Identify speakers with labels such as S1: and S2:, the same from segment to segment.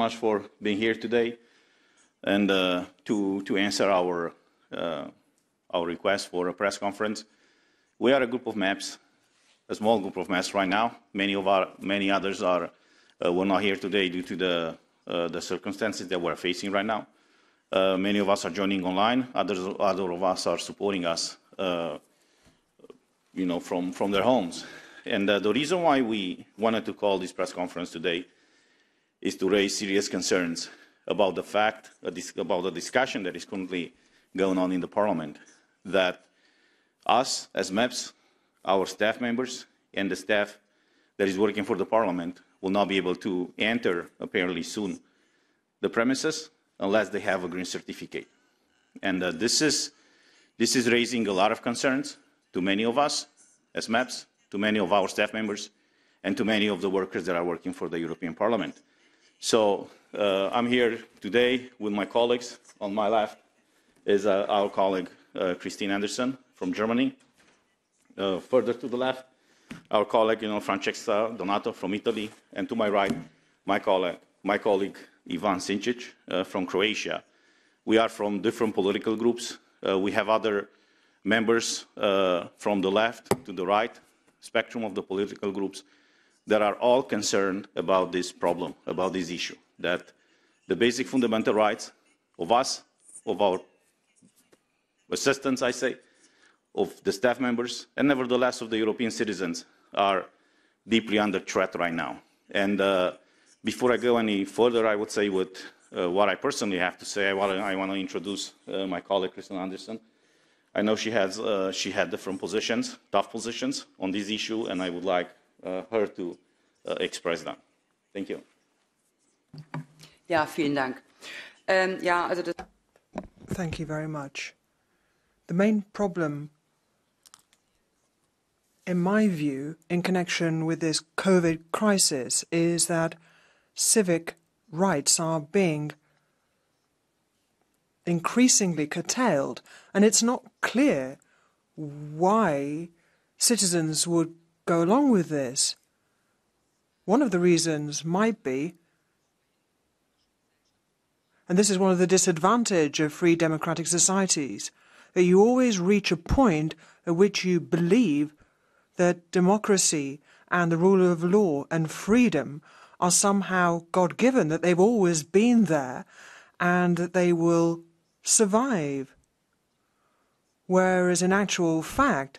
S1: Much for being here today and to answer our request for a press conference. We are a group of MEPs, a small group of MEPs right now. Many others were not here today due to the circumstances that we're facing right now. Many of us are joining online. Other of us are supporting us, from their homes. And the reason why we wanted to call this press conference today is to raise serious concerns about the fact, about the discussion that is currently going on in the Parliament, that us as MEPs, our staff members, and the staff that is working for the Parliament will not be able to enter, apparently soon, the premises unless they have a green certificate. And this is raising a lot of concerns to many of us as MEPs, to many of our staff members, and to many of the workers that are working for the European Parliament. So I'm here today with my colleagues. On my left is our colleague Christine Anderson from Germany. Further to the left, our colleague Francesca Donato from Italy, and to my right, my colleague Ivan Sinčić from Croatia. We are from different political groups. We have other members from the left to the right spectrum of the political groups that are all concerned about this problem, about this issue, that the basic fundamental rights of us, of our assistants, I say, of the staff members, and nevertheless of the European citizens are deeply under threat right now. And before I go any further, I would say what I personally have to say. I want to introduce my colleague, Christine Anderson. I know she had different positions, tough positions on this issue, and I would like her to express them. Thank you.
S2: Ja, vielen Dank.
S3: Thank you very much. The main problem, in my view, in connection with this COVID crisis is that civic rights are being increasingly curtailed, and it's not clear why citizens would go along with this. One of the reasons might be, and this is one of the disadvantages of free democratic societies, that you always reach a point at which you believe that democracy and the rule of law and freedom are somehow God-given, that they've always been there and that they will survive. Whereas in actual fact,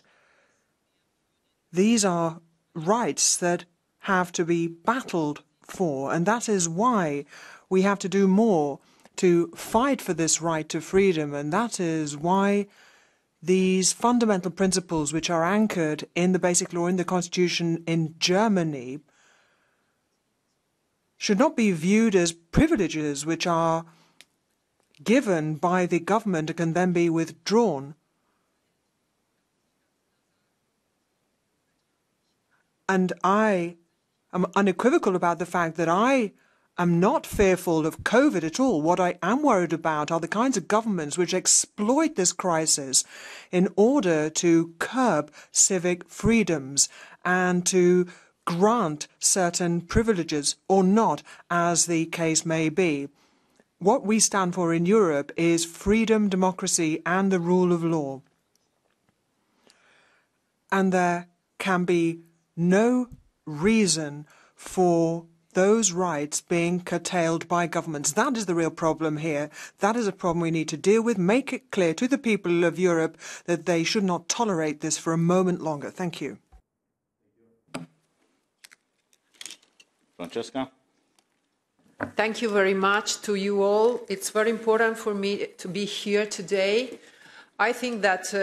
S3: these are rights that have to be battled for, and that is why we have to do more to fight for this right to freedom, and that is why these fundamental principles which are anchored in the basic law, in the constitution in Germany, should not be viewed as privileges which are given by the government and can then be withdrawn. And I am unequivocal about the fact that I am not fearful of COVID at all. What I am worried about are the kinds of governments which exploit this crisis in order to curb civic freedoms and to grant certain privileges or not, as the case may be. What we stand for in Europe is freedom, democracy, and the rule of law. And there can be no reason for those rights being curtailed by governments. That is the real problem here. That is a problem we need to deal with. Make it clear to the people of Europe that they should not tolerate this for a moment longer. Thank you.
S1: Francesca?
S4: Thank you very much to you all. It's very important for me to be here today. I think that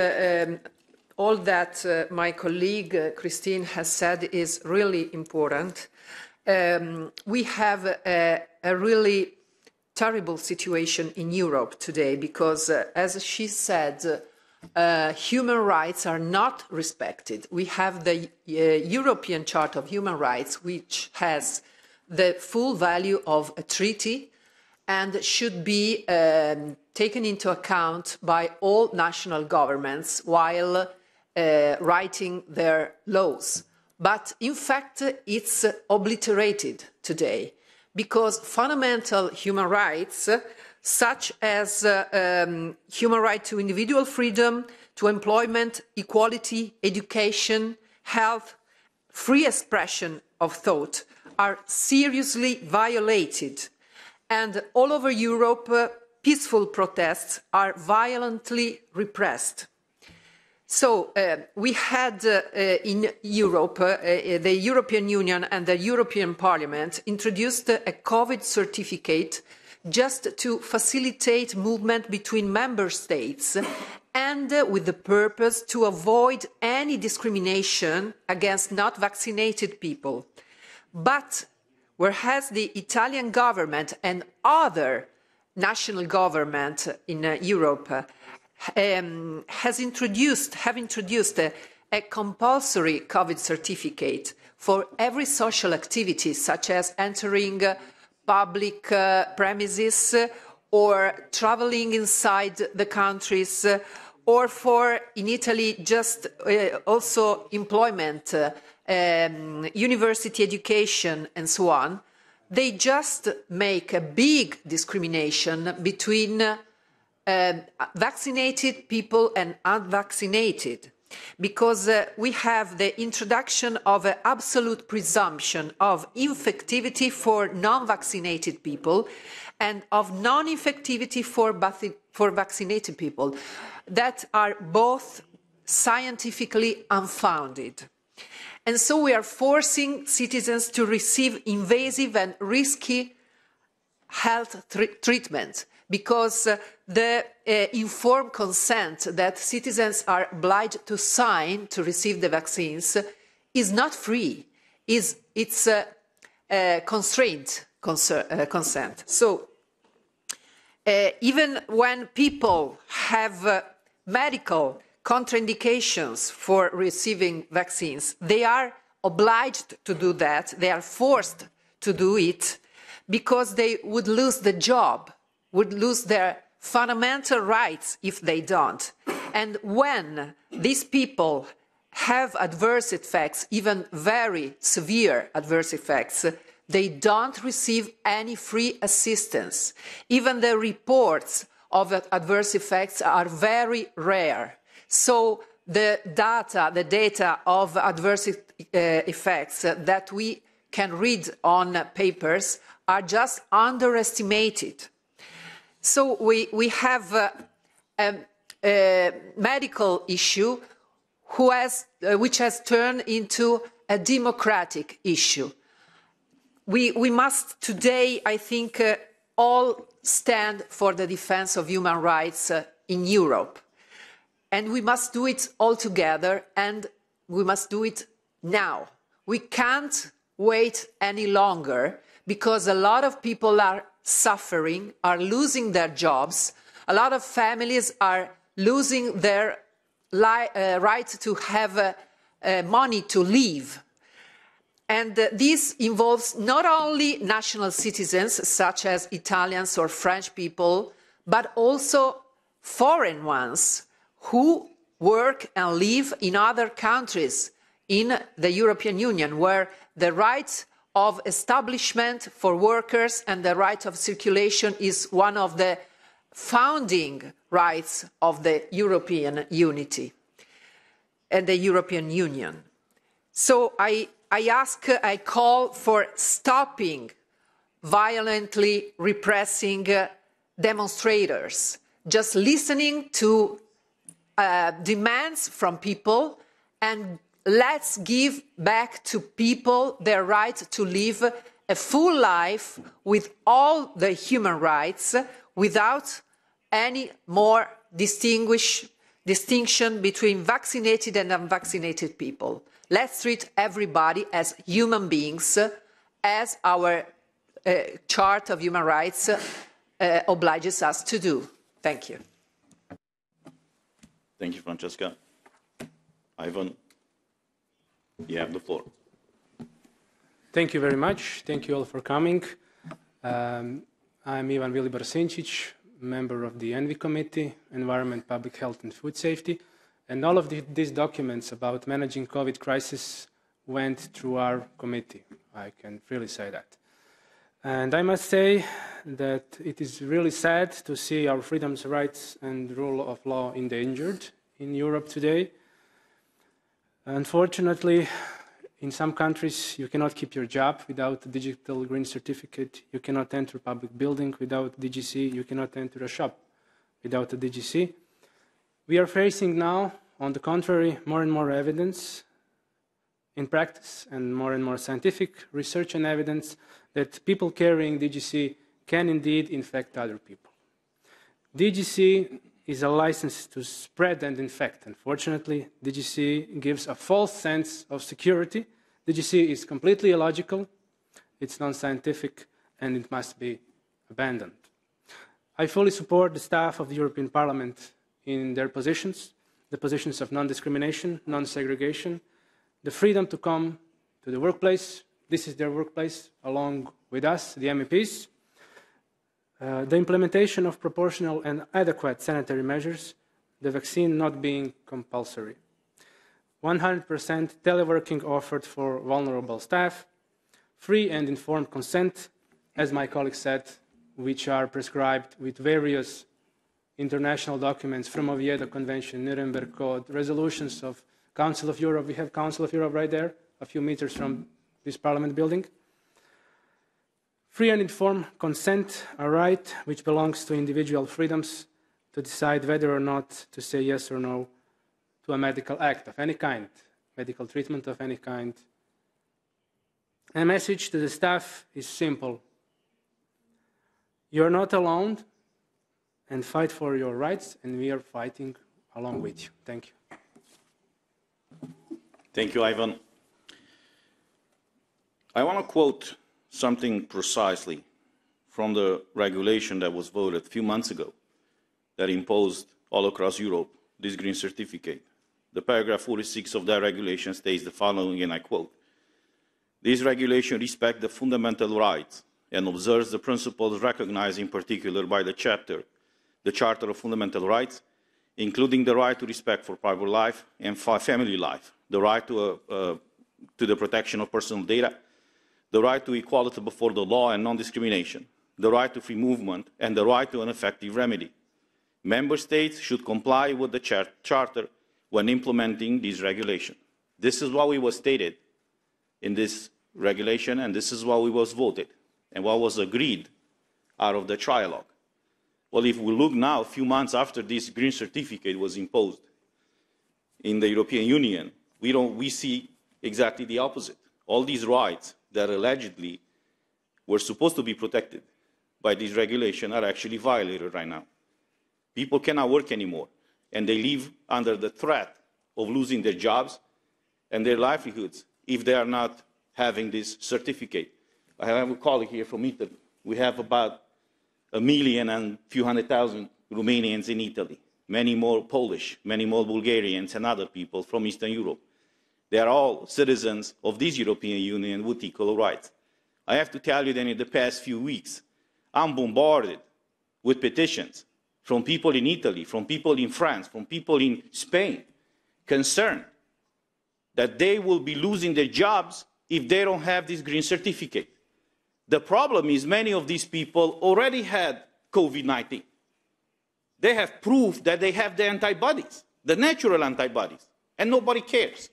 S4: all that my colleague Christine has said is really important. We have a really terrible situation in Europe today because, as she said, human rights are not respected. We have the European Charter of Human Rights, which has the full value of a treaty and should be taken into account by all national governments while writing their laws. But in fact, it's obliterated today because fundamental human rights, such as human right to individual freedom, to employment, equality, education, health, free expression of thought, are seriously violated. And all over Europe, peaceful protests are violently repressed. So we had in Europe, the European Union and the European Parliament introduced a COVID certificate just to facilitate movement between member states and with the purpose to avoid any discrimination against not vaccinated people. But whereas the Italian government and other national governments in Europe have introduced a compulsory COVID certificate for every social activity, such as entering public premises or traveling inside the countries, or for, in Italy, just also employment, university education, and so on. They just make a big discrimination between vaccinated people and unvaccinated, because we have the introduction of an absolute presumption of infectivity for non-vaccinated people and of non-infectivity for vaccinated people that are both scientifically unfounded. And so we are forcing citizens to receive invasive and risky health treatment, because the informed consent that citizens are obliged to sign to receive the vaccines is not free. It's a constrained consent. So even when people have medical contraindications for receiving vaccines, they are obliged to do that. They are forced to do it because they would lose the job, would lose their fundamental rights if they don't. And when these people have adverse effects, even very severe adverse effects, they don't receive any free assistance. Even the reports of adverse effects are very rare. So the data of adverse effects that we can read on papers are just underestimated. So we have a medical issue which has turned into a democratic issue. We must today, I think, all stand for the defense of human rights in Europe. And we must do it all together, and we must do it now. We can't wait any longer, because a lot of people are suffering, are losing their jobs. A lot of families are losing their right to have money to live. And this involves not only national citizens, such as Italians or French people, but also foreign ones who work and live in other countries in the European Union, where the right of establishment for workers and the right of circulation is one of the founding rights of the European unity and the European Union. So I call for stopping violently repressing demonstrators, just listening to demands from people, and let's give back to people their right to live a full life with all the human rights, without any more distinction between vaccinated and unvaccinated people. Let's treat everybody as human beings, as our Chart of Human Rights obliges us to do. Thank you.
S1: Thank you, Francesca. Ivan, you have the floor.
S5: Thank you very much. Thank you all for coming. I'm Ivan Vilibar Sinčić, member of the ENVI Committee, Environment, Public Health and Food Safety. And all of these documents about managing COVID crisis went through our committee. I can freely say that. And I must say that it is really sad to see our freedoms, rights, and rule of law endangered in Europe today. Unfortunately, in some countries, you cannot keep your job without a digital green certificate. You cannot enter a public building without DGC. You cannot enter a shop without a DGC. We are facing now, on the contrary, more and more evidence in practice and more scientific research and evidence that people carrying DGC can indeed infect other people. DGC is a license to spread and infect. Unfortunately, DGC gives a false sense of security. DGC is completely illogical, it's non-scientific, and it must be abandoned. I fully support the staff of the European Parliament in their positions, the positions of non-discrimination, non-segregation, the freedom to come to the workplace. This is their workplace, along with us, the MEPs. The implementation of proportional and adequate sanitary measures, the vaccine not being compulsory. 100% teleworking offered for vulnerable staff, free and informed consent, as my colleague said, which are prescribed with various international documents from Oviedo Convention, Nuremberg Code, resolutions of Council of Europe. We have Council of Europe right there, a few meters from this Parliament building. Free and informed consent, a right which belongs to individual freedoms to decide whether or not to say yes or no to a medical act of any kind, medical treatment of any kind. And a message to the staff is simple. You're not alone, and fight for your rights, and we are fighting along with you. Thank you.
S1: Thank you, Ivan. I want to quote something precisely from the regulation that was voted a few months ago that imposed all across Europe this green certificate. The paragraph 46 of that regulation states the following, and I quote, "This regulation respects the fundamental rights and observes the principles recognized in particular by the Charter of Fundamental Rights, including the right to respect for private life and for family life, the right to the protection of personal data, the right to equality before the law and non-discrimination, the right to free movement, and the right to an effective remedy. Member States should comply with the Charter when implementing this regulation." This is what was stated in this regulation, and this is what was voted, and what was agreed out of the trialogue. Well, if we look now, a few months after this green certificate was imposed in the European Union, we see exactly the opposite. All these rights that allegedly were supposed to be protected by this regulation are actually violated right now. People cannot work anymore, and they live under the threat of losing their jobs and their livelihoods if they are not having this certificate. I have a colleague here from Italy. We have about 1 million and a few 100,000 Romanians in Italy, many more Polish, many more Bulgarians and other people from Eastern Europe. They are all citizens of this European Union with equal rights. I have to tell you that in the past few weeks, I'm bombarded with petitions from people in Italy, from people in France, from people in Spain, concerned that they will be losing their jobs if they don't have this green certificate. The problem is many of these people already had COVID-19. They have proof that they have the antibodies, the natural antibodies, and nobody cares.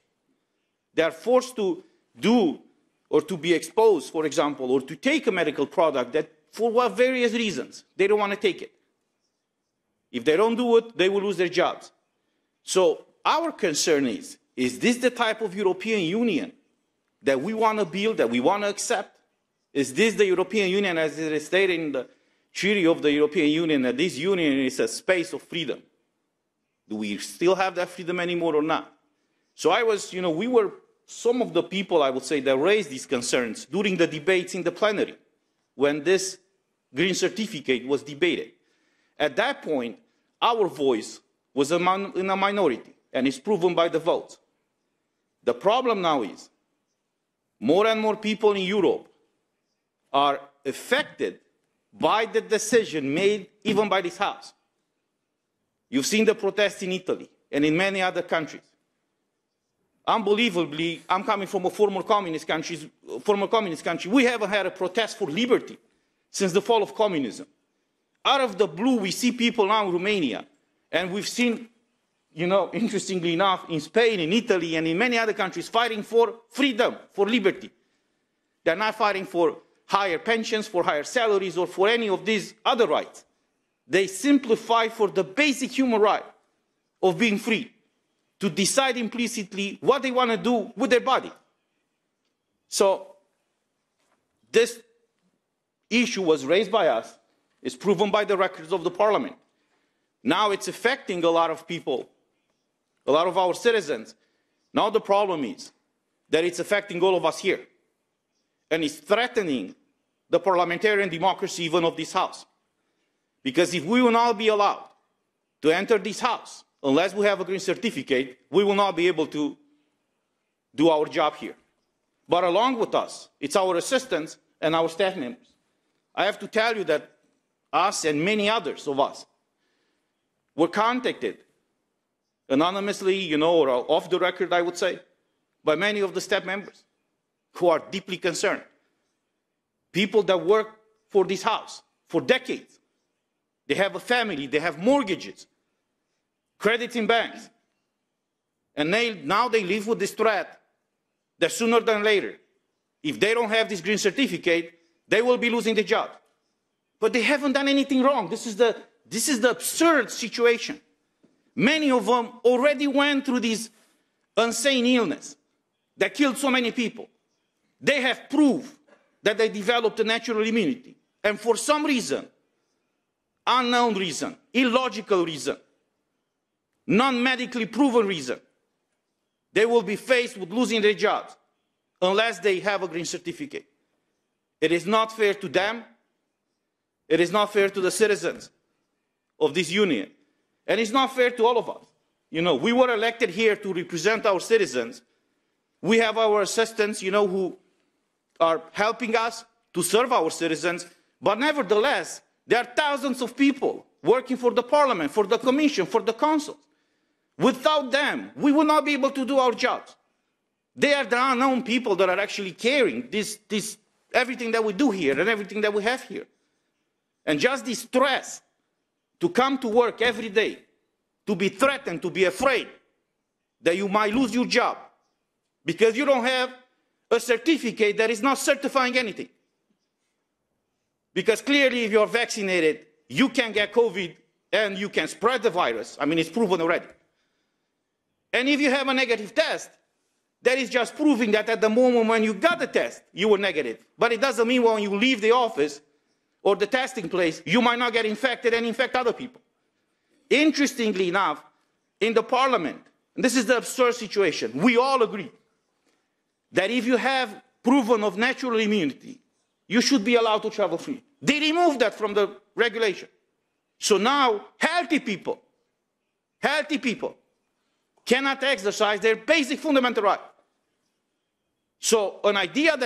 S1: They are forced to do or to be exposed, for example, or to take a medical product that, for various reasons, they don't want to take it. If they don't do it, they will lose their jobs. So our concern is this the type of European Union that we want to build, that we want to accept? Is this the European Union, as it is stated in the Treaty of the European Union, that this union is a space of freedom? Do we still have that freedom anymore or not? So we were some of the people, I would say, that raised these concerns during the debates in the plenary when this green certificate was debated. At that point, our voice was in a minority, and it's proven by the vote. The problem now is more and more people in Europe are affected by the decision made even by this House. You've seen the protests in Italy and in many other countries. Unbelievably, I'm coming from a former communist country. We haven't had a protest for liberty since the fall of communism. Out of the blue, we see people now in Romania, and we've seen, you know, interestingly enough, in Spain, in Italy, and in many other countries, fighting for freedom, for liberty. They're not fighting for higher pensions, for higher salaries, or for any of these other rights. They simply fight for the basic human right of being free, to decide implicitly what they want to do with their body. So this issue was raised by us, is proven by the records of the Parliament. Now it's affecting a lot of people, a lot of our citizens. Now the problem is that it's affecting all of us here, and it's threatening the parliamentarian democracy even of this House. Because if we will not be allowed to enter this House, unless we have a green certificate, we will not be able to do our job here. But along with us, it's our assistants and our staff members. I have to tell you that us and many others of us were contacted anonymously, you know, or off the record, I would say, by many of the staff members who are deeply concerned. People that work for this House for decades. They have a family, they have mortgages, credits in banks. And now they live with this threat that sooner than later, if they don't have this green certificate, they will be losing their job. But they haven't done anything wrong. This is the absurd situation. Many of them already went through this insane illness that killed so many people. They have proof that they developed a natural immunity. And for some reason, unknown reason, illogical reason, non-medically proven reason, they will be faced with losing their jobs unless they have a green certificate. It is not fair to them. It is not fair to the citizens of this union. And it's not fair to all of us. You know, we were elected here to represent our citizens. We have our assistants, you know, who are helping us to serve our citizens. But nevertheless, there are thousands of people working for the Parliament, for the Commission, for the Council. Without them, we will not be able to do our jobs. They are the unknown people that are actually carrying everything that we do here and everything that we have here. And just this stress to come to work every day, to be threatened, to be afraid that you might lose your job because you don't have a certificate that is not certifying anything. Because clearly if you're vaccinated, you can get COVID and you can spread the virus. I mean, it's proven already. And if you have a negative test, that is just proving that at the moment when you got the test, you were negative. But it doesn't mean when you leave the office or the testing place, you might not get infected and infect other people. Interestingly enough, in the Parliament, and this is the absurd situation, we all agree that if you have proven of natural immunity, you should be allowed to travel free. They removed that from the regulation. So now, healthy people cannot exercise their basic fundamental right. So an idea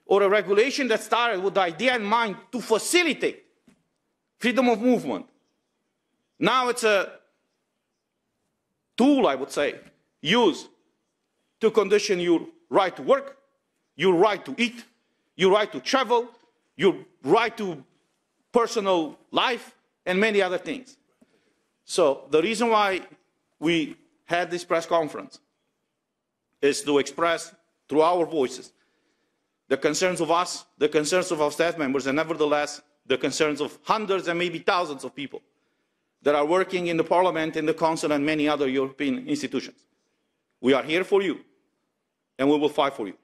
S1: or a regulation that started with the idea in mind to facilitate freedom of movement, now it's a tool, I would say, used to condition your right to work, your right to eat, your right to travel, your right to personal life, and many other things. So the reason why we had this press conference is to express through our voices the concerns of us, the concerns of our staff members, and nevertheless the concerns of hundreds and maybe thousands of people that are working in the Parliament, in the Council, and many other European institutions. We are here for you, and we will fight for you.